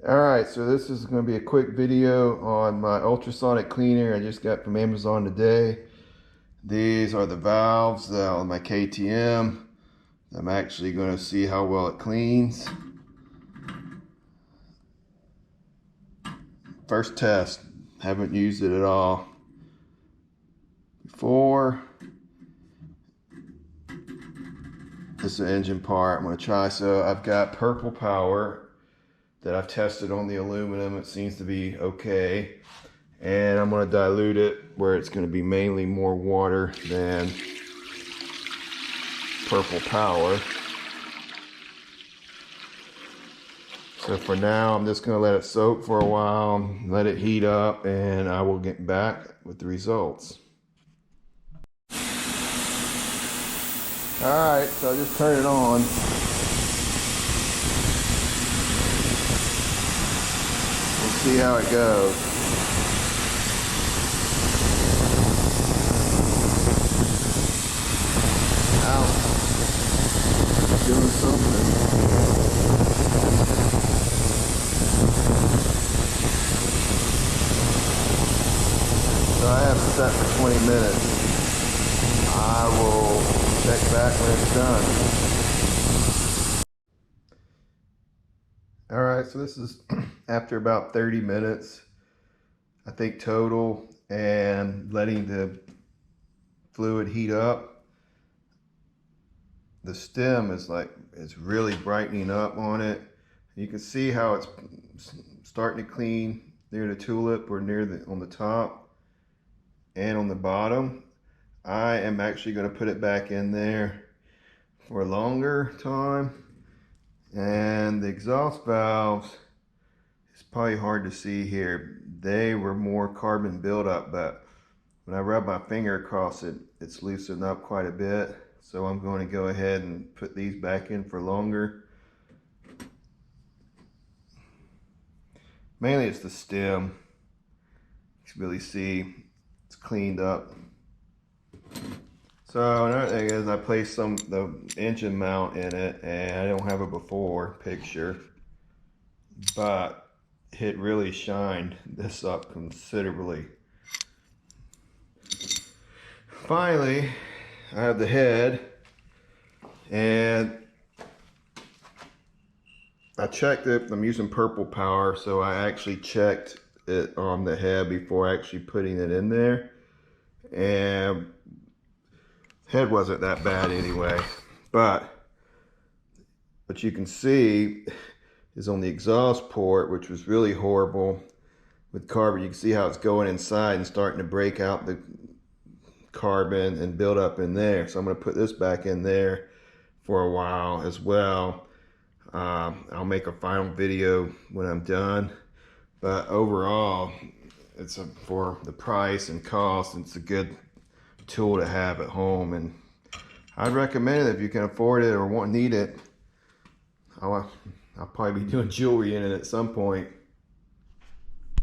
Alright, so this is going to be a quick video on my ultrasonic cleaner I just got from Amazon today. These are the valves on my KTM. I'm actually going to see how well it cleans. First test, haven't used it at all before. This is the engine part I'm going to try. So I've got purple power that I've tested on the aluminum. It seems to be okay. And I'm going to dilute it where it's going to be mainly more water than purple power. So for now, I'm just going to let it soak for a while, let it heat up, and I will get back with the results. Alright, so I just turned it on. See how it goes. Ow. It's doing something. So I have it set for 20 minutes. I will check back when it's done. Alright, so this is after about 30 minutes, I think total, and letting the fluid heat up. The stem is it's really brightening up on it. You can see how it's starting to clean near the tulip or on the top and on the bottom. I am actually going to put it back in there for a longer time. And the exhaust valves, it's probably hard to see here. They were more carbon buildup, but when I rub my finger across it, it's loosened up quite a bit. So I'm going to go ahead and put these back in for longer. Mainly it's the stem. You can really see it's cleaned up. So another thing is I placed the engine mount in it, and I don't have a before picture, but it really shined this up considerably. Finally, I have the head, and I checked it. I'm using purple power, so I actually checked it on the head before actually putting it in there, and head wasn't that bad anyway. But what you can see is on the exhaust port, which was really horrible with carbon. You can see how it's going inside and starting to break out the carbon and build up in there. So I'm going to put this back in there for a while as well. I'll make a final video when I'm done, but overall for the price and cost, it's a good tool to have at home, and I'd recommend it if you can afford it or need it. I'll probably be doing jewelry in it at some point.